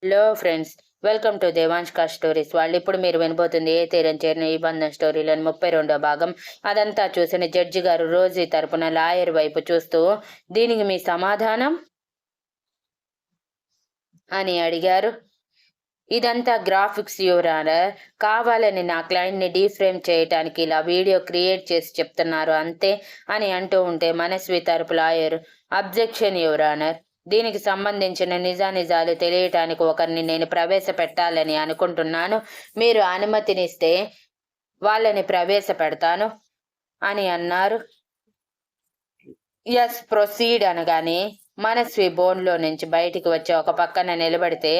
Hello friends, welcome to దేవాంష్కా stories. వాళ్ళు ఇప్పుడు మీరు వినబోతుంది ఏ తీరం చేరిన ఈ బంధం స్టోరీలోని 32వ భాగం. అదంతా చూసిన జడ్జి గారు రోజీ తరపున లాయర్ వైపు చూస్తూ, దీనికి మీ సమాధానం అని అడిగారు. ఇదంతా గ్రాఫిక్స్ యువరానర్, కావాలని నా క్లయింట్ని డీఫ్రేమ్ చేయటానికి ఇలా వీడియో క్రియేట్ చేసి చెప్తున్నారు అంతే అని అంటూ ఉంటే మనస్వి తరపు లాయర్, అబ్జెక్షన్ యువరానర్, దీనికి సంబంధించిన నిజానిజాలు తెలియటానికి ఒకరిని నేను ప్రవేశపెట్టాలని అనుకుంటున్నాను. మీరు అనుమతినిస్తే వాళ్ళని ప్రవేశపెడతాను అని అన్నారు. ఎస్ ప్రొసీడ్ అనగానే మనస్వి బోన్లో నుంచి బయటికి వచ్చి ఒక పక్కన నిలబడితే,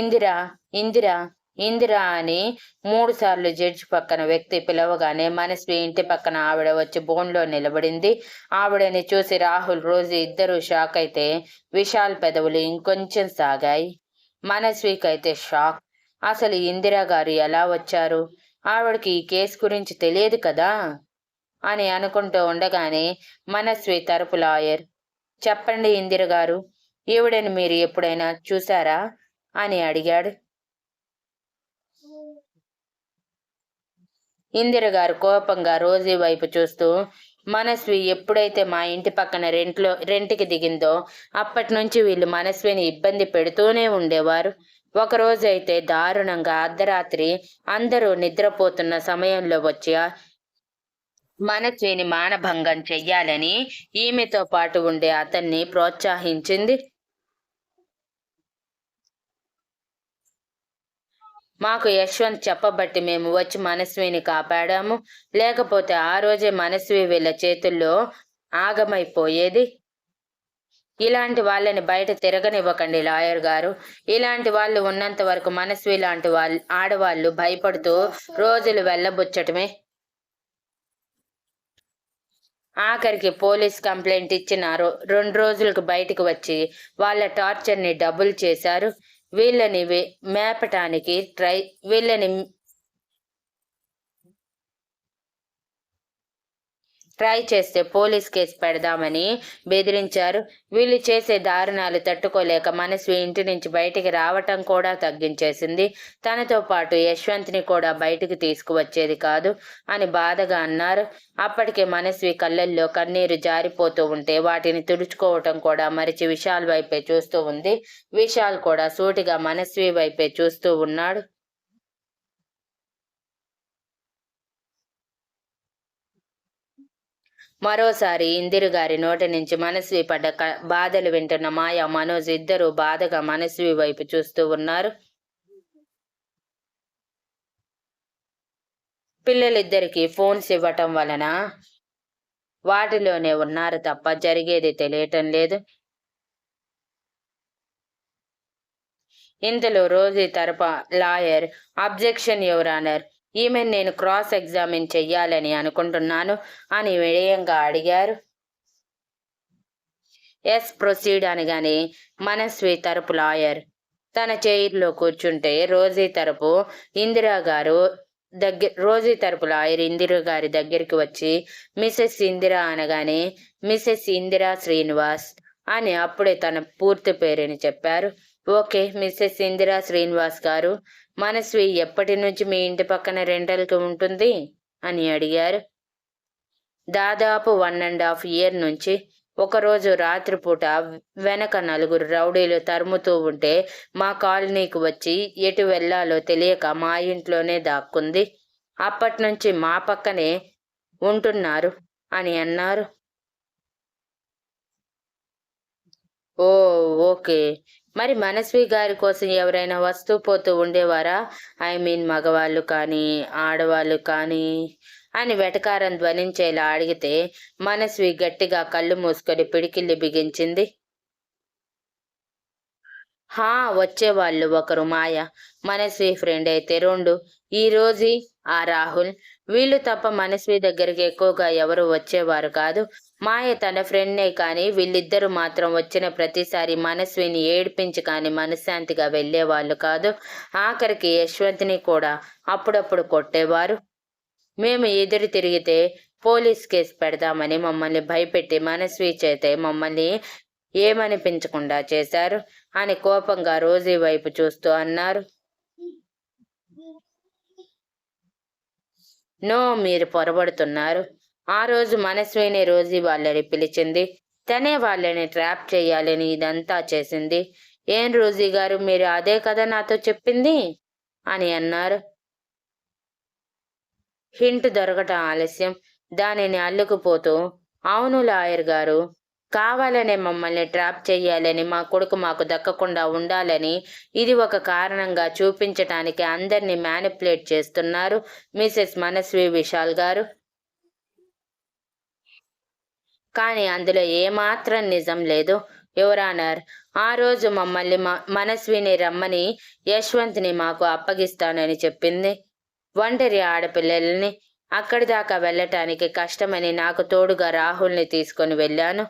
ఇందిరా ఇందిరా ఇందిరా అని 3 సార్లు జడ్జి పక్కన వ్యక్తి పిలవగానే మనస్వి ఇంటి పక్కన ఆవిడ వచ్చి బోన్లో నిలబడింది. ఆవిడని చూసి రాహుల్, రోజు ఇద్దరూ షాక్ అయితే విశాల్ పెదవులు ఇంకొంచెం సాగాయి. మనస్వికైతే షాక్. అసలు ఇందిరా గారు ఎలా వచ్చారు? ఆవిడకి ఈ కేసు గురించి తెలియదు కదా అని అనుకుంటూ ఉండగానే మనస్వి తరపు లాయర్, చెప్పండి ఇందిర గారు, ఈవిడని మీరు ఎప్పుడైనా చూశారా అని అడిగాడు. ఇందిర గారు కోపంగా రోజీ వైపు చూస్తూ, మనస్వి ఎప్పుడైతే మా ఇంటి పక్కన రెంట్కి దిగిందో అప్పటి నుంచి వీళ్ళు మనస్విని ఇబ్బంది పెడుతూనే ఉండేవారు. ఒకరోజు అయితే దారుణంగా అర్ధరాత్రి అందరూ నిద్రపోతున్న సమయంలో వచ్చి మనస్విని మానభంగం చెయ్యాలని ఈమెతో పాటు ఉండే అతన్ని ప్రోత్సహించింది. మాకు యశ్వంత్ చెప్పబట్టి మేము వచ్చి మనస్విని కాపాడాము. లేకపోతే ఆ రోజే మనస్వి వీళ్ళ చేతుల్లో ఆగమైపోయేది. ఇలాంటి వాళ్ళని బయట తిరగనివ్వకండి లాయర్ గారు. ఇలాంటి వాళ్ళు ఉన్నంత వరకు మనస్వి లాంటి ఆడవాళ్ళు భయపడుతూ రోజులు వెళ్ళబుచ్చటమే. ఆఖరికి పోలీస్ కంప్లైంట్ ఇచ్చిన 2 రోజులకు బయటకు వచ్చి వాళ్ళ టార్చర్ని డబుల్ చేశారు. వీళ్ళని మేపటానికి ట్రై చేస్తే పోలీస్ కేసు పెడదామని బెదిరించారు. వీళ్ళు చేసే దారుణాలు తట్టుకోలేక మనస్వి ఇంటి నుంచి బయటికి రావటం కూడా తగ్గించేసింది. తనతో పాటు యశ్వంత్ని కూడా బయటికి తీసుకువచ్చేది కాదు అని బాధగా అన్నారు. అప్పటికే మనస్వి కళ్ళల్లో కన్నీరు జారిపోతూ ఉంటే వాటిని తుడుచుకోవటం కూడా మరిచి విశాల్ వైపే చూస్తూ ఉంది. విశాల్ కూడా సూటిగా మనస్వి వైపే చూస్తూ ఉన్నాడు. మరోసారి ఇందిర గారి నోటి నుంచి మనస్వి పడ్డ బాధలు వింటున్న మాయా, మనోజ్ ఇద్దరూ బాధగా మనస్వి వైపు చూస్తూ ఉన్నారు. పిల్లలిద్దరికీ ఫోన్స్ ఇవ్వటం వలన వాటిలోనే ఉన్నారు తప్ప జరిగేది తెలియటం లేదు. ఇంతలో రోజీ తరపు లాయర్, అబ్జెక్షన్ యువర్ ఆనర్, ఈమెను నేను క్రాస్ ఎగ్జామిన్ చెయ్యాలని అనుకుంటున్నాను అని వినయంగా అడిగారు. ఎస్ ప్రొసీడ్ అనగానే మనస్వి తరపు లాయర్ తన చైర్లో కూర్చుంటే రోజీ తరపు లాయర్ ఇందిరా గారి దగ్గరికి వచ్చి మిసెస్ ఇందిరా అనగానే మిసెస్ ఇందిరా శ్రీనివాస్ అని అప్పుడే తన పూర్తి పేరుని చెప్పారు. ఓకే మిసెస్ ఇందిరా శ్రీనివాస్ గారు, మనస్వి ఎప్పటి నుంచి మీ ఇంటి పక్కన రెంటల్కి ఉంటుంది అని అడిగారు. దాదాపు 1.5 years నుంచి. ఒకరోజు రాత్రిపూట వెనక 4 రౌడీలు తరుముతూ ఉంటే మా కాలనీకి వచ్చి ఎటు వెళ్లాలో తెలియక మా ఇంట్లోనే దాక్కుంది. అప్పటి నుంచి మా పక్కనే ఉంటున్నారు అని అన్నారు. ఓ ఓకే, మరి మనస్వి గారి కోసం ఎవరైనా వస్తూ పోతూ ఉండేవారా? ఐ మీన్ మగవాళ్ళు కానీ ఆడవాళ్ళు కానీ అని వెటకారం ధ్వనించేలా అడిగితే మనస్వి గట్టిగా కళ్ళు మూసుకొని పిడికిళ్ళు బిగించింది. హా, వచ్చేవాళ్ళు. ఒకరు మాయ, మనస్వి ఫ్రెండ్ అయితే 2 ఈ రోజీ ఆ రాహుల్. వీళ్ళు తప్ప మనస్వి దగ్గరికి ఎక్కువగా ఎవరు వచ్చేవారు కాదు. మాయ తన ఫ్రెండ్నే కానీ వీళ్ళిద్దరూ మాత్రం వచ్చిన ప్రతిసారి మనస్విని ఏడిపించి కానీ మనశ్శాంతిగా వెళ్ళేవాళ్ళు కాదు. ఆఖరికి యశ్వంత్ని కూడా అప్పుడప్పుడు కొట్టేవారు. మేము ఎదురు తిరిగితే పోలీస్ కేసు పెడదామని మమ్మల్ని భయపెట్టి మనస్వి చేతే మమ్మల్ని ఏమనిపించకుండా చేశారు అని కోపంగా రోజీ వైపు చూస్తూ అన్నారు. నో, మీరు పొరబడుతున్నారు. ఆ రోజు మనస్విని రోజీ వాళ్ళని పిలిచింది. తనే వాళ్ళని ట్రాప్ చేయాలని ఇదంతా చేసింది. ఏం రోజీ గారు, మీరు అదే కదా నాతో చెప్పింది అని అన్నారు. హింట్ దొరకటం ఆలస్యం. దానిని అల్లుకుపోతూ, అవును లాయర్ గారు, కావాలనే మమ్మల్ని ట్రాప్ చెయ్యాలని, మా కొడుకు మాకు దక్కకుండా ఉండాలని ఇది ఒక కారణంగా చూపించటానికి అందరినీ మ్యానిపులేట్ చేస్తున్నారు మిసెస్ మనస్వి విశాల్ గారు. కానీ అందులో ఏమాత్రం నిజం లేదు యువర్ ఆనర్. ఆ రోజు మమ్మల్ని మనస్విని రమ్మని యశ్వంత్ని మాకు అప్పగిస్తానని చెప్పింది. ఒంటరి ఆడపిల్లల్ని అక్కడి దాకా వెళ్ళటానికి కష్టమని నాకు తోడుగా రాహుల్ని తీసుకొని వెళ్ళాను.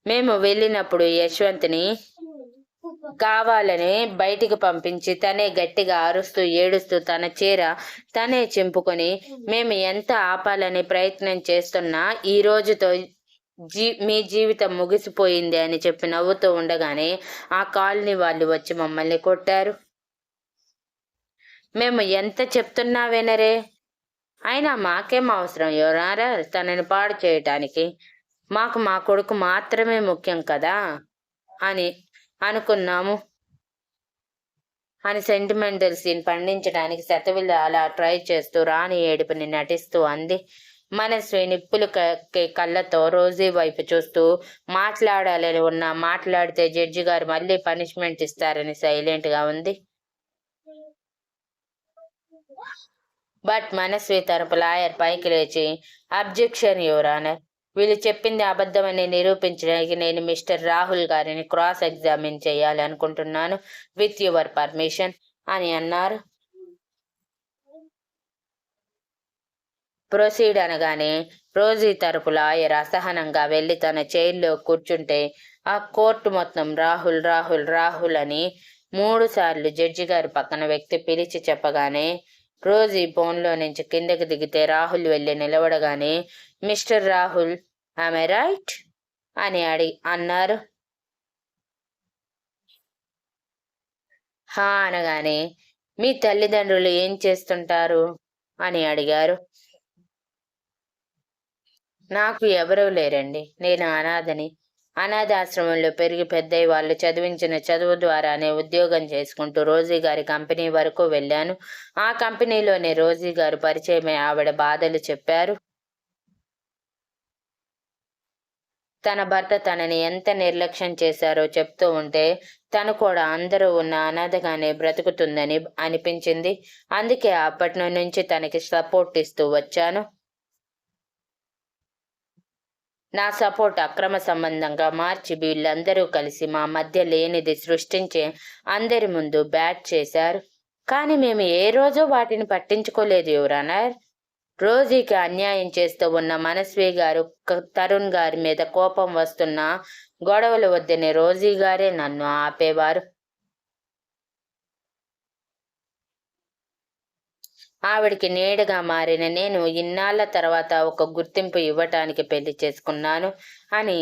మేము వెళ్ళినప్పుడు యశ్వంత్ని కావాలని బయటికి పంపించి తనే గట్టిగా అరుస్తూ ఏడుస్తూ తన చీర తనే చింపుకొని మేము ఎంత ఆపాలని ప్రయత్నం చేస్తున్నా ఈ రోజుతో మీ జీవితం ముగిసిపోయింది అని చెప్పి నవ్వుతూ ఉండగానే ఆ కాలనీ వాళ్ళు వచ్చి మమ్మల్ని కొట్టారు. మేము ఎంత చెప్తున్నా వినరే. అయినా మాకేం అవసరం ఎవరారా తనని పాడు చేయటానికి. మాకు మా కొడుకు మాత్రమే ముఖ్యం కదా అని అనుకున్నాము అని సెంటిమెంటల్ సీన్ పండించడానికి శతవిల్లు అలా ట్రై చేస్తూ రాణి ఏడుపుని నటిస్తూ అంది. మనస్వి నిప్పులు కళ్ళతో రోజీ వైపు చూస్తూ మాట్లాడాలని ఉన్నా మాట్లాడితే జడ్జి గారు మళ్ళీ పనిష్మెంట్ ఇస్తారని సైలెంట్ గా ఉంది. బట్ మనస్వి తరపు లాయర్ పైకి లేచి, అబ్జెక్షన్ యువర్ ఆనర్, వీళ్ళు చెప్పింది అబద్ధమని నిరూపించడానికి నేను మిస్టర్ రాహుల్ గారిని క్రాస్ ఎగ్జామిన్ చేయాలనుకుంటున్నాను విత్ యువర్ పర్మిషన్ అని అన్నారు. ప్రొసీడ్ అనగానే రోజీ తరపు లాయర్ అసహనంగా వెళ్లి తన చైర్లో కూర్చుంటే ఆ కోర్టు మొత్తం రాహుల్ రాహుల్ రాహుల్ అని 3 సార్లు జడ్జి గారి పక్కన వ్యక్తి పిలిచి చెప్పగానే రోజీ ఫోన్లో నుంచి కిందకి దిగితే రాహుల్ వెళ్ళి నిలబడగానే మిస్టర్ రాహుల్ ఆమె రైట్ అని అన్నారు. హా అనగానే మీ తల్లిదండ్రులు ఏం చేస్తుంటారు అని అడిగారు. నాకు ఎవరూ లేరండి, నేను అనాథని. అనాథాశ్రమంలో పెరిగి పెద్దయ్య వాళ్ళు చదివించిన చదువు ద్వారానే ఉద్యోగం చేసుకుంటూ రోజీ గారి కంపెనీ వరకు వెళ్ళాను. ఆ కంపెనీలోనే రోజీ గారు పరిచయమై ఆవిడ బాధలు చెప్పారు. తన భర్త తనని ఎంత నిర్లక్ష్యం చేశారో చెప్తూ ఉంటే తను కూడా అందరూ ఉన్న అనాథగానే బ్రతుకుతుందని అనిపించింది. అందుకే అప్పటి నుంచి తనకి సపోర్ట్ ఇస్తూ వచ్చాను. నా సపోర్ట్ అక్రమ సంబంధంగా మార్చి వీళ్ళందరూ కలిసి మా మధ్య లేనిది సృష్టించి అందరి ముందు బ్యాట్ చేశారు. కానీ మేము ఏ రోజు వాటిని పట్టించుకోలేదు యువరానర్. రోజీకి అన్యాయం చేస్తూ ఉన్న మనస్వి గారు తరుణ్ గారి మీద కోపం వస్తున్నా గొడవలు వద్దని రోజీ గారే నన్ను ఆపేవారు. ఆవిడికి నీడగా మారిన నేను ఇన్నాళ్ల తర్వాత ఒక గుర్తింపు ఇవ్వటానికి పెళ్లి చేసుకున్నాను అని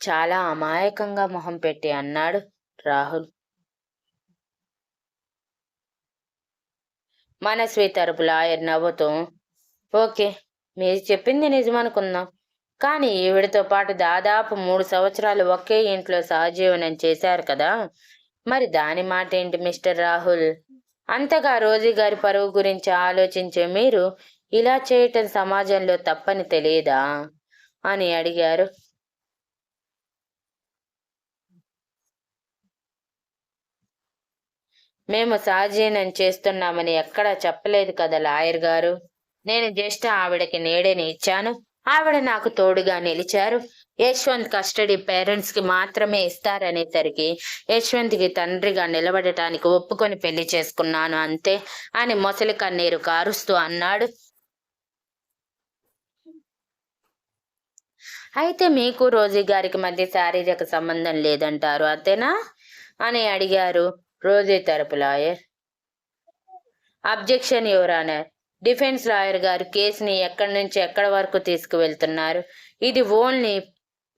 చాలా అమాయకంగా మొహం పెట్టి అన్నాడు రాహుల్. మనస్వి తరపు లాయర్ నవ్వుతూ, ఓకే, మీరు చెప్పింది నిజమనుకుందాం. కానీ ఈవిడితో పాటు దాదాపు 3 సంవత్సరాలు ఒకే ఇంట్లో సహజీవనం చేశారు కదా, మరి దాని మాట ఏంటి మిస్టర్ రాహుల్? అంతగా రోజీ గారి పరువు గురించి ఆలోచించే మీరు ఇలా చేయటం సమాజంలో తప్పని తెలియదా అని అడిగారు. మేము సహజీవనం చేస్తున్నామని ఎక్కడా చెప్పలేదు కదా లాయర్ గారు. నేను జస్ట్ ఆవిడకి నీడని ఇచ్చాను. ఆవిడ నాకు తోడుగా నిలిచారు. యశ్వంత్ కస్టడీ పేరెంట్స్ కి మాత్రమే ఇస్తారనేసరికి యశ్వంత్కి తండ్రిగా నిలబడటానికి ఒప్పుకొని పెళ్లి చేసుకున్నాను అంతే అని మొసలి కన్నీరు కారుస్తూ అన్నాడు. అయితే మీకు రోజీ గారికి మధ్య శారీరక సంబంధం లేదంటారు అంతేనా అని అడిగారు రోజీ తరపు lawyer. Objection your honour. Defence lawyer గారు కేసుని ఎక్కడి నుంచి ఎక్కడి వరకు తీసుకువెళ్తున్నారు? ఇది ఓన్లీ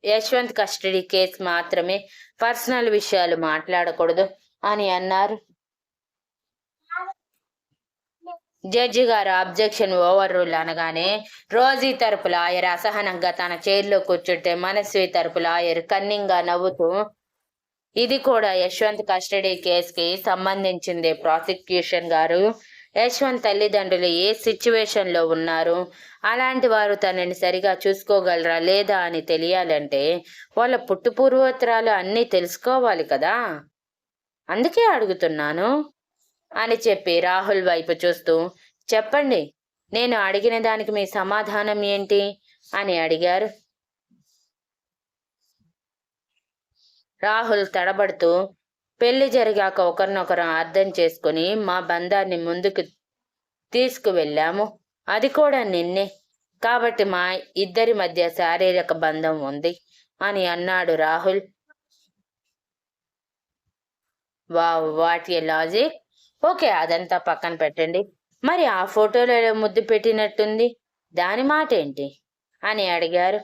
యశ్వంత్ కస్టడీ కేసు మాత్రమే, పర్సనల్ విషయాలు మాట్లాడకూడదు అని అన్నారు. జడ్జి గారు అబ్జెక్షన్ ఓవర్ రూల్ అనగానే రోజీ తరపు లాయర్ అసహనంగా తన చైర్లో కూర్చుంటే మనస్వి తరపు లాయర్ కన్నింగా నవ్వుతూ, ఇది కూడా యశ్వంత్ కస్టడీ కేసుకి సంబంధించిందే ప్రాసిక్యూషన్ గారు. యశ్వంత్ తల్లిదండ్రులు ఏ సిచ్యువేషన్ లో ఉన్నారు, అలాంటి వారు తనని సరిగా చూసుకోగలరా లేదా అని తెలియాలంటే వాళ్ళ పుట్టుపూర్వోత్తరాలు అన్నీ తెలుసుకోవాలి కదా, అందుకే అడుగుతున్నాను అని చెప్పి రాహుల్ వైపు చూస్తూ, చెప్పండి, నేను అడిగిన దానికి మీ సమాధానం ఏంటి అని అడిగారు. రాహుల్ తడబడుతూ, పెళ్లి జరిగాక ఒకరినొకరు అర్థం చేసుకుని మా బంధాన్ని ముందుకు తీసుకువెళ్ళాము, అది కూడా నిన్నే, కాబట్టి మా ఇద్దరి మధ్య శారీరక బంధం ఉంది అని అన్నాడు Rahul. What a logic. Okay, అదంతా పక్కన పెట్టండి. మరి ఆ ఫోటోలో ముద్దు పెట్టినట్టుంది, దాని మాట ఏంటి అని అడిగారు.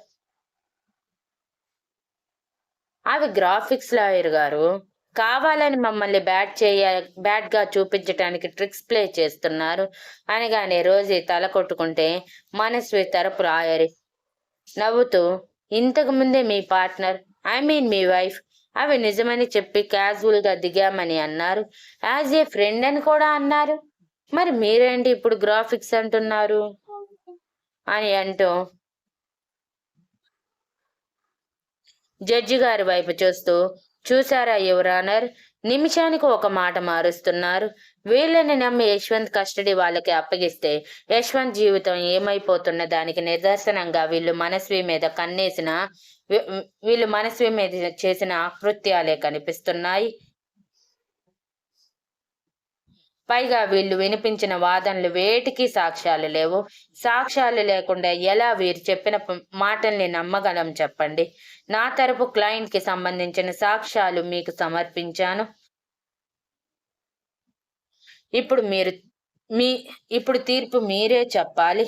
అవి గ్రాఫిక్స్ లాయర్ గారు, కావాలని మమ్మల్ని బ్యాడ్ గా చూపించడానికి ట్రిక్స్ ప్లే చేస్తున్నారు అనగానే రోజీ తల కొట్టుకుంటే మనస్వి తరపు లాయర్ నవ్వుతూ, ఇంతకు ముందే మీ పార్ట్నర్, ఐ మీన్ మీ వైఫ్, అవి నిజమని చెప్పి క్యాజువల్ గా దిగామని అన్నారు. యాజ్ ఏ ఫ్రెండ్ అని కూడా అన్నారు. మరి మీరేంటి ఇప్పుడు గ్రాఫిక్స్ అంటున్నారు అని అంటూ జడ్జి గారి వైపు చూస్తూ, చూసారా యువర్ ఆనర్, నిమిషానికి ఒక మాట మారుస్తున్నారు. వీళ్ళని నమ్మి యశ్వంత్ కస్టడీ వాళ్ళకి అప్పగిస్తే యశ్వంత్ జీవితం ఏమైపోతున్న దానికి నిదర్శనంగా వీళ్ళు మనస్వి మీద చేసిన అకృత్యాలే కనిపిస్తున్నాయి. పైగా వీళ్ళు వినిపించిన వాదనలు వేటికి సాక్ష్యాలు లేవు. సాక్ష్యాలు లేకుండా ఎలా వీరు చెప్పిన మాటల్ని నమ్మగలం చెప్పండి. నా తరపు క్లయింట్ కి సంబంధించిన సాక్ష్యాలు మీకు సమర్పించాను. ఇప్పుడు తీర్పు మీరే చెప్పాలి.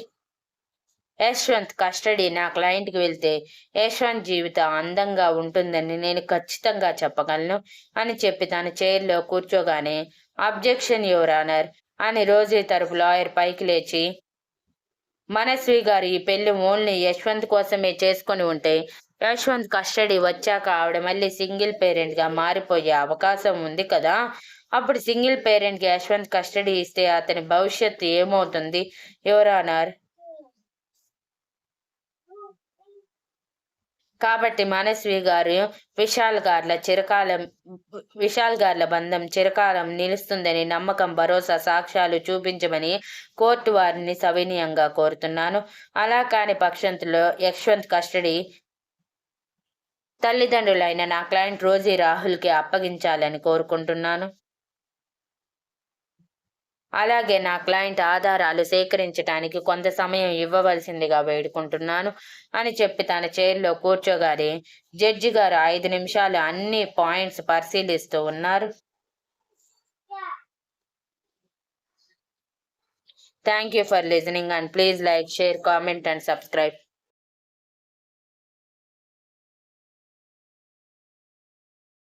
యశ్వంత్ కస్టడీ నా క్లయింట్కి వెళ్తే యశ్వంత్ జీవితం అందంగా ఉంటుందని నేను ఖచ్చితంగా చెప్పగలను అని చెప్పి తన చైర్లో కూర్చోగానే, అబ్జెక్షన్ యువర్ ఆనర్ అని రోజీ తరపు లాయర్ పైకి లేచి, మనస్వి గారు ఈ పెళ్లి ఓన్లీ యశ్వంత్ కోసమే చేసుకొని ఉంటే యశ్వంత్ కస్టడీ వచ్చాక ఆవిడ మళ్ళీ సింగిల్ పేరెంట్ గా మారిపోయే అవకాశం ఉంది కదా, అప్పుడు సింగిల్ పేరెంట్ కి యశ్వంత్ కస్టడీ ఇస్తే అతని భవిష్యత్తు ఏమవుతుంది యువర్ ఆనర్. కాబట్టి మనస్వి గారు విశాల్ గార్ల బంధం చిరకాలం నిలుస్తుందని నమ్మకం, భరోసా, సాక్ష్యాలు చూపించమని కోర్టు వారిని సవినయంగా కోరుతున్నాను. అలా కాని పక్షంలో యశ్వంత్ కస్టడీ తల్లిదండ్రులైన నా క్లయింట్ రోజీ రాహుల్కి అప్పగించాలని కోరుకుంటున్నాను. అలాగే నా క్లయింట్ ఆధారాలు సేకరించడానికి కొంత సమయం ఇవ్వవలసిందిగా వేడుకుంటున్నాను అని చెప్పి తన చైర్లో కూర్చోగానే జడ్జి గారు 5 నిమిషాలు అన్ని పాయింట్స్ పరిశీలిస్తూ ఉన్నారు. Thank you for listening and please like, share, comment and subscribe.